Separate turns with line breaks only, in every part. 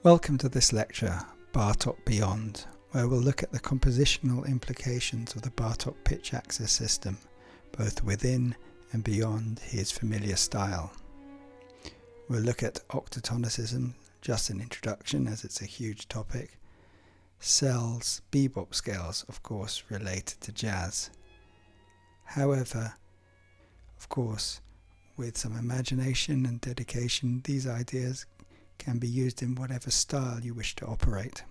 Welcome to this lecture, Bartók Beyond, where we'll look at the compositional implications of the Bartók pitch axis system, both within and beyond his familiar style. We'll look at Octatonicism, just an introduction as it's a huge topic, cells, bebop scales, of course, related to jazz. However, of course, with some imagination and dedication, these ideas can be used in whatever style you wish to operate.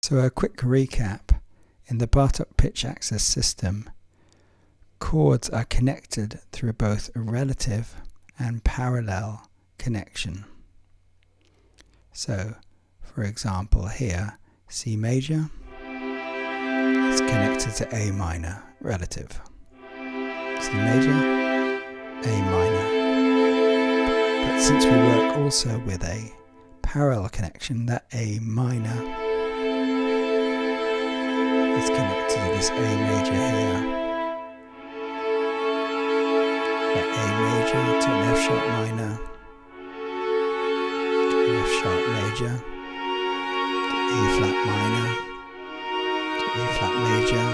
So a quick recap. In the Bartók pitch axis system, chords are connected through both a relative and parallel connection. So, for example here, C major is connected to A minor, relative. C major, A minor. But since we work also with a parallel connection, that A minor is connected to this A major here. That A major to an F sharp minor, to an F sharp major, to E flat minor, to E flat major,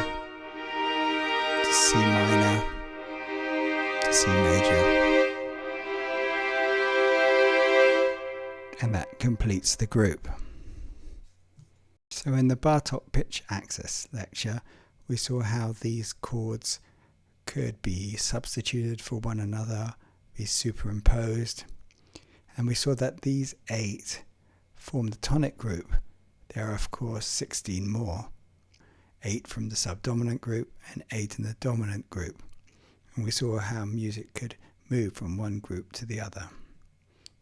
to C minor, to C major. And that completes the group. So in the Bartók pitch axis lecture, we saw how these chords could be substituted for one another, be superimposed, and we saw that these 8 form the tonic group. There are of course 16 more, 8 from the subdominant group and 8 in the dominant group, and we saw how music could move from one group to the other,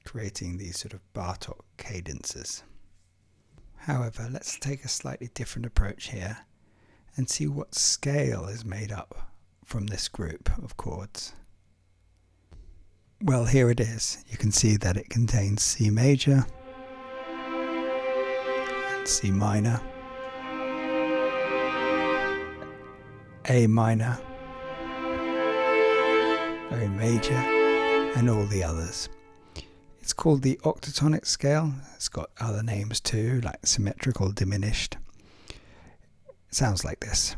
creating these sort of Bartók cadences. However, let's take a slightly different approach here and see what scale is made up from this group of chords. Well, here it is. You can see that it contains C major and C minor, A minor, A major, and all the others. It's called the octatonic scale. It's got other names too, like symmetrical diminished. It sounds like this.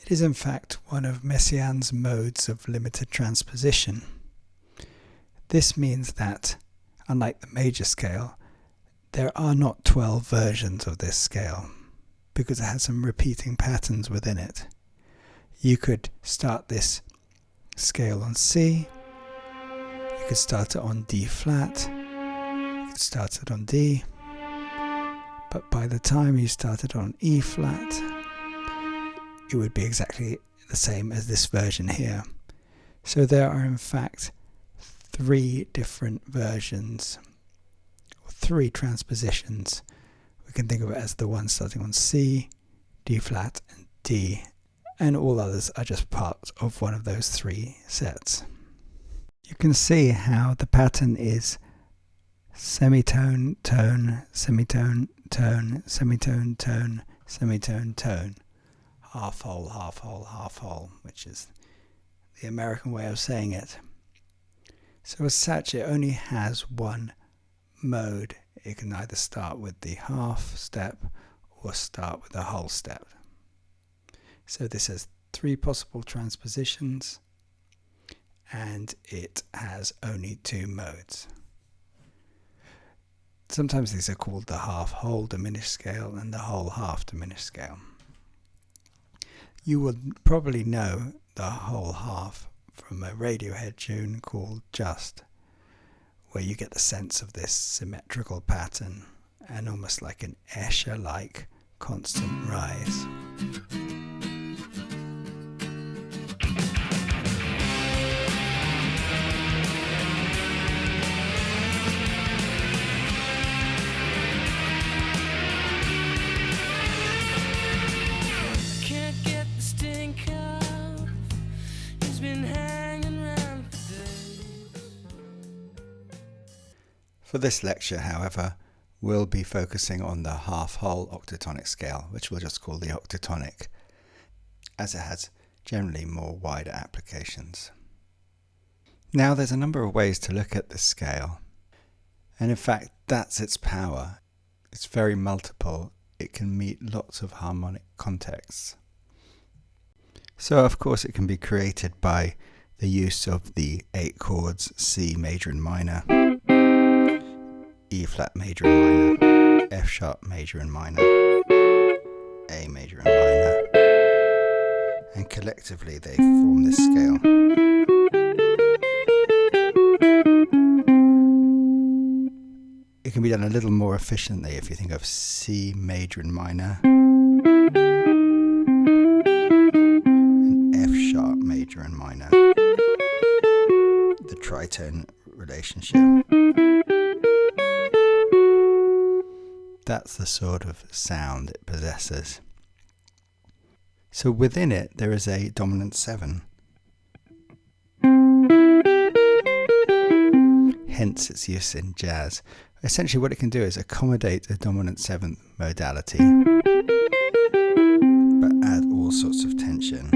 It is in fact one of Messiaen's modes of limited transposition. This means that, unlike the major scale, there are not 12 versions of this scale, because it has some repeating patterns within it. You could start this scale on C, you could start it on D flat, you could start it on D, but by the time you started on E flat, it would be exactly the same as this version here. So there are in fact 3 different versions, or 3 transpositions. We can think of it as the one starting on C, D flat and D, and all others are just part of one of those 3 sets. You can see how the pattern is semitone, tone, semitone, tone, semitone, tone, semitone, tone. Half whole, half whole, half whole, which is the American way of saying it. So as such, it only has one mode. It can either start with the half step or start with the whole step. So this has 3 possible transpositions, and it has only 2 modes. Sometimes these are called the half-whole diminished scale and the whole-half diminished scale. You will probably know the whole half from a Radiohead tune called Just, where you get the sense of this symmetrical pattern and almost like an Escher-like constant rise.
Can't get
For this lecture, however, we'll be focusing on the half-whole octatonic scale, which we'll just call the octatonic, as it has generally more wider applications. Now, there's a number of ways to look at this scale, and in fact that's its power. It's very multiple. It can meet lots of harmonic contexts. So of course it can be created by the use of the 8 chords C major and minor, E flat major and minor, F sharp major and minor, A major and minor, and collectively they form this scale. It can be done a little more efficiently if you think of C major and minor, and F sharp major and minor, the tritone relationship. That's the sort of sound it possesses. So within it there is a dominant 7. Hence its use in jazz. Essentially what it can do is accommodate a dominant 7th modality, but add all sorts of tension.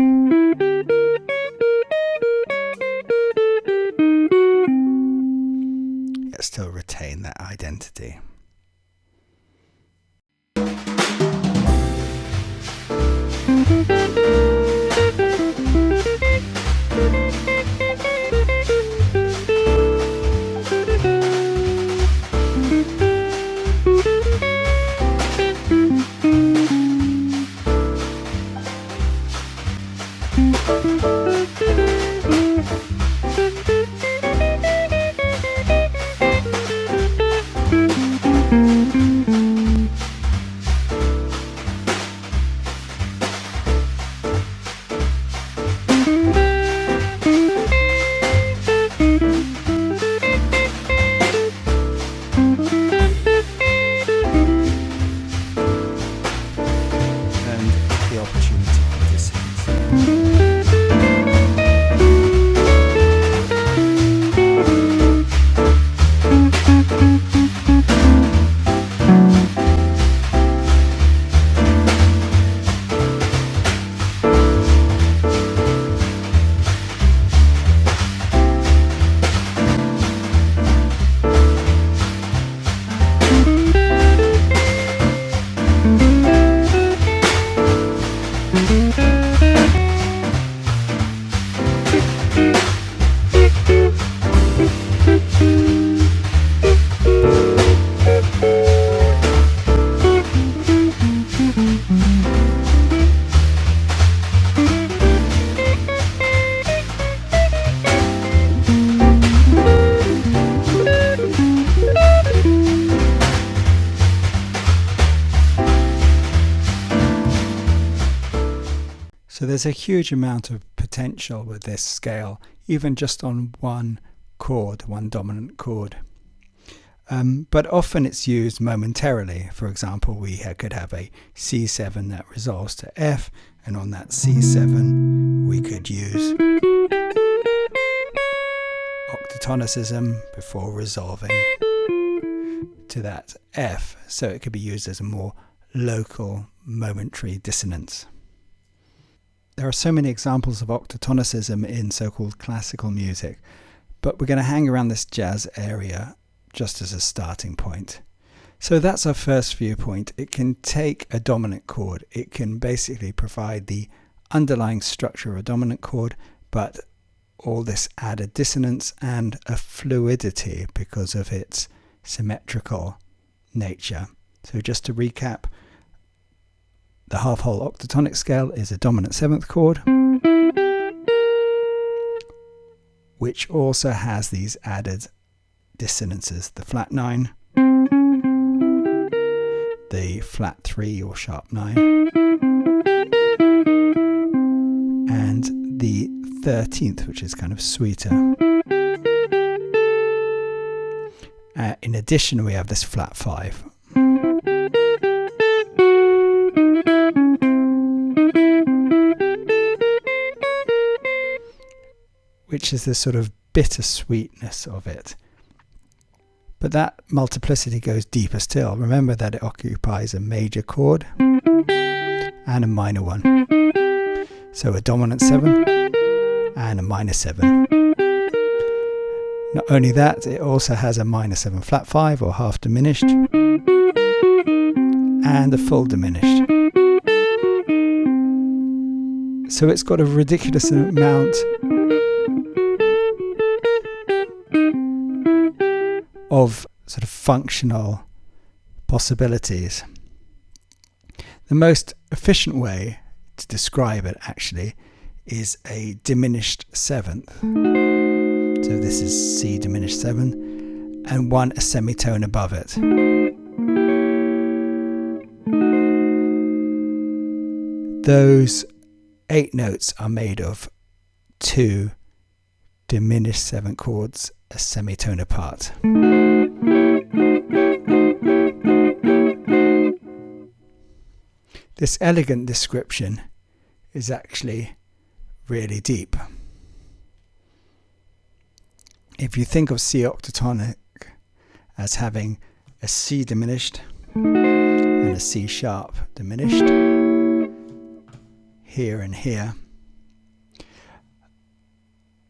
Yet still retain that identity. So there's a huge amount of potential with this scale, even just on one chord, one dominant chord. But often it's used momentarily. For example, we could have a C7 that resolves to F, and on that C7 we could use Octatonicism before resolving to that F. So it could be used as a more local, momentary dissonance. There are so many examples of octatonicism in so-called classical music, but we're going to hang around this jazz area just as a starting point. So that's our first viewpoint. It can take a dominant chord. It can basically provide the underlying structure of a dominant chord, but all this added dissonance and a fluidity because of its symmetrical nature. So just to recap, the half-whole octatonic scale is a dominant 7th chord, which also has these added dissonances, the flat 9, the flat 3 or sharp 9, and the 13th, which is kind of sweeter. In addition, we have this flat 5. Which is the sort of bittersweetness of it. But that multiplicity goes deeper still. Remember that it occupies a major chord and a minor one. So a dominant 7 and a minor 7. Not only that, it also has a minor 7 flat 5 or half diminished and a full diminished. So it's got a ridiculous amount of sort of functional possibilities. The most efficient way to describe it actually is a diminished 7th. So this is C diminished 7 and 1 a semitone above it. Those 8 notes are made of 2 diminished 7 chords a semitone apart. This elegant description is actually really deep. If you think of C octatonic as having a C diminished and a C sharp diminished here and here,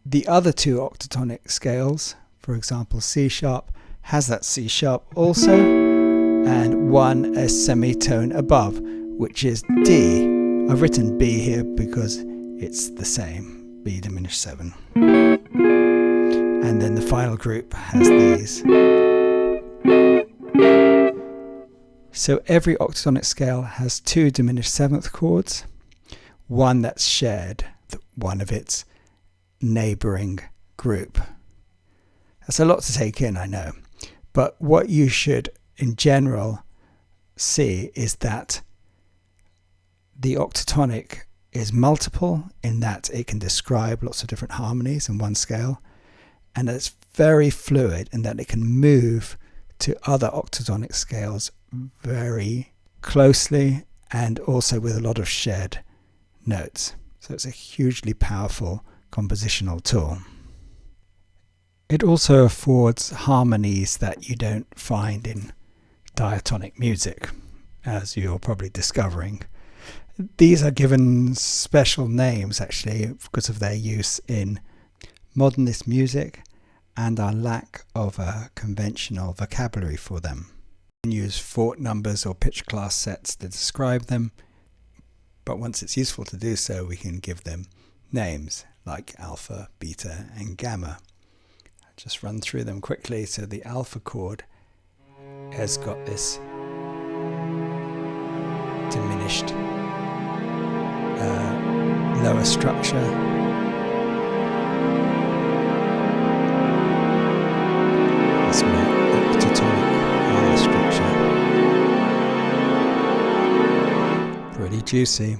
the other 2 octatonic scales, for example C sharp, has that C sharp also, and 1 a semitone above, which is D. I've written B here because it's the same, B diminished 7. And then the final group has these. So every octatonic scale has 2 diminished 7th chords, one that's shared, one of its neighbouring group. That's a lot to take in, I know. But what you should, in general, see is that the octatonic is multiple in that it can describe lots of different harmonies in one scale, and it's very fluid in that it can move to other octatonic scales very closely and also with a lot of shared notes. So it's a hugely powerful compositional tool. It also affords harmonies that you don't find in diatonic music, as you're probably discovering. These are given special names actually because of their use in modernist music and our lack of a conventional vocabulary for them. We can use fort numbers or pitch class sets to describe them, but once it's useful to do so, we can give them names like alpha, beta, and gamma. I'll just run through them quickly. So the alpha chord has got this diminished lower structure. This more octatonic higher structure. Pretty juicy.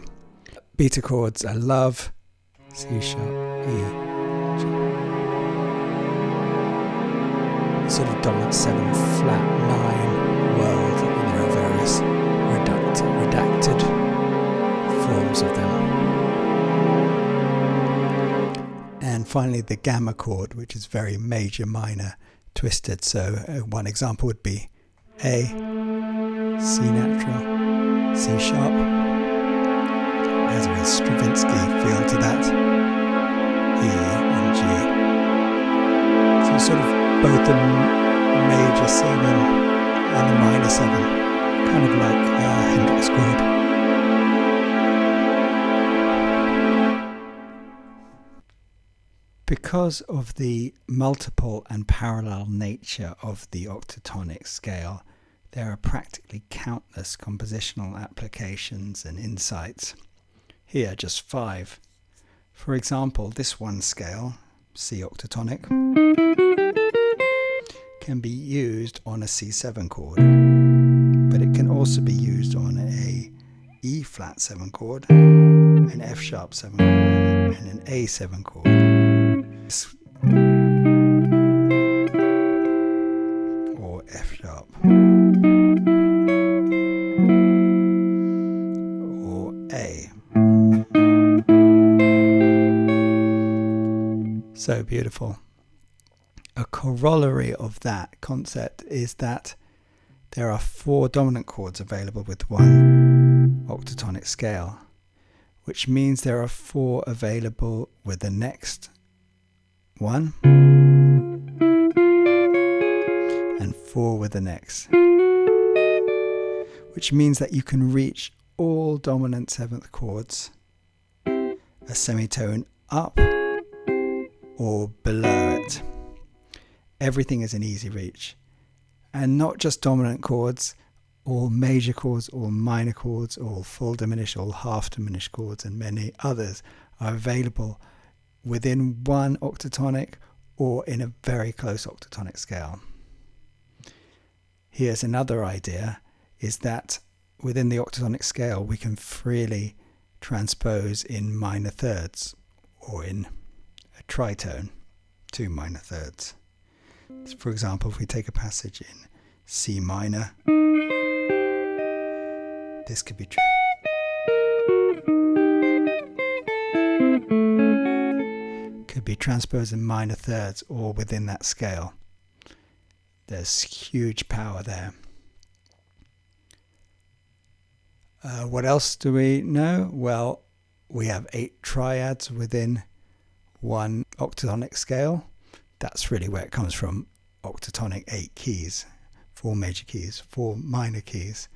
Beta chords I love. C sharp, E, G. Sort of dominant 7, flat 9 world, and there are various redacted forms of them. And finally the gamma chord, which is very major minor twisted. So one example would be A, C natural, C sharp. There's a Stravinsky feel to that. E and G. So sort of both the major 7 and the minor 7, kind of like Hendrix chord. Because of the multiple and parallel nature of the octatonic scale, there are practically countless compositional applications and insights. Here, just 5. For example, this one scale, C octatonic, can be used on a C7 chord, but it can also be used on a E flat 7 chord, an F sharp 7 chord, and an A7 chord. Or F sharp. Or A. So beautiful. A chord corollary of that concept is that there are 4 dominant chords available with one octatonic scale, which means there are 4 available with the next one and 4 with the next, which means that you can reach all dominant 7th chords a semitone up or below it. Everything is an easy reach. And not just dominant chords, all major chords, all minor chords, all full diminished, all half diminished chords, and many others are available within one octatonic or in a very close octatonic scale. Here's another idea, is that within the octatonic scale we can freely transpose in minor thirds or in a tritone, 2 minor thirds. For example, if we take a passage in C minor, this could be transposed in minor thirds or within that scale. There's huge power there. What else do we know? Well, we have 8 triads within one octatonic scale. That's really where it comes from. Octatonic, 8 keys, 4 major keys, 4 minor keys.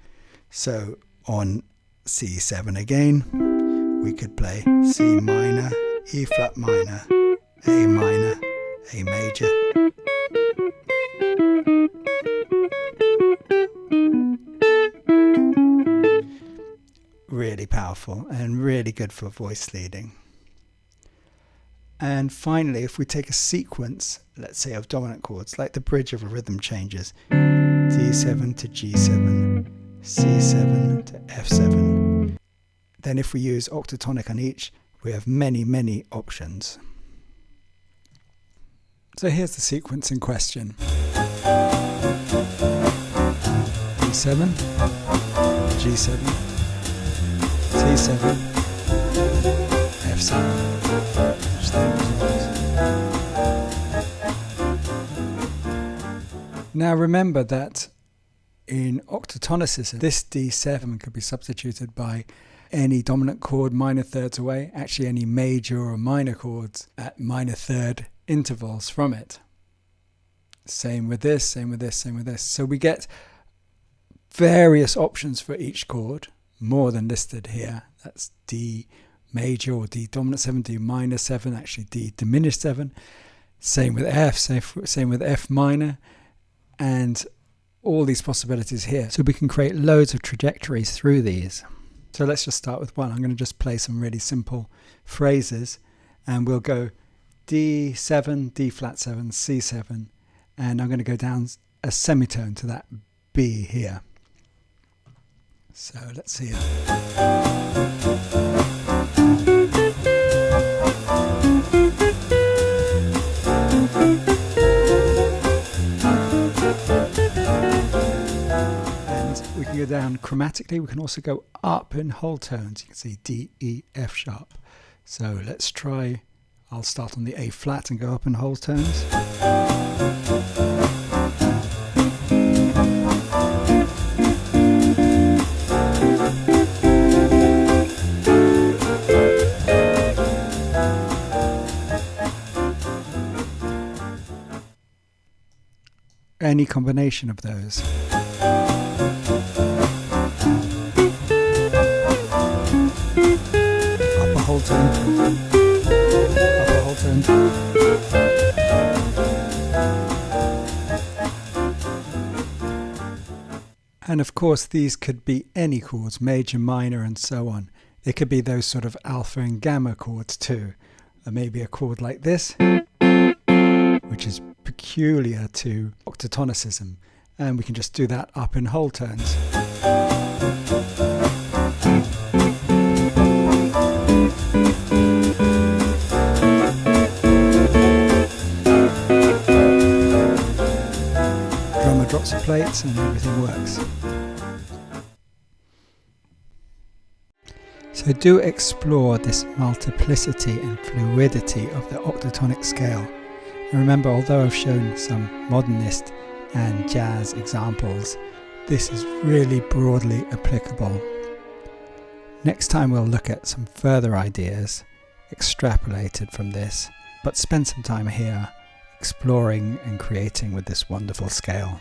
So on C7 again, we could play C minor, E flat minor, A minor, A major. Really powerful and really good for voice leading. And finally, if we take a sequence, let's say of dominant chords, like the bridge of a rhythm changes, D7 to G7, C7 to F7, then if we use octatonic on each, we have many, many options. So here's the sequence in question. D7, G7, C7, F7. Now remember that in Octatonicism, this D7 could be substituted by any dominant chord minor thirds away, actually any major or minor chords at minor third intervals from it. Same with this, same with this, same with this. So we get various options for each chord, more than listed here. That's D major or D dominant 7, D minor 7, actually D diminished 7. Same with F, same with F minor, and all these possibilities here. So we can create loads of trajectories through these. So let's just start with one. I'm going to just play some really simple phrases, and we'll go D7, D flat 7, C7, and I'm going to go down a semitone to that B here. So let's see it. We can go down chromatically. We can also go up in whole tones. You can see D, E, F sharp. So let's try. I'll start on the A flat and go up in whole tones. Any combination of those. Whole tone, upper whole tone. And of course these could be any chords, major, minor and so on. They could be those sort of alpha and gamma chords too. Or maybe a chord like this, which is peculiar to Octatonicism. And we can just do that up in whole tones. Drops of plates and everything works. So do explore this multiplicity and fluidity of the octatonic scale And remember, although I've shown some modernist and jazz examples, this is really broadly applicable. Next time we'll look at some further ideas extrapolated from this, but spend some time here exploring and creating with this wonderful scale.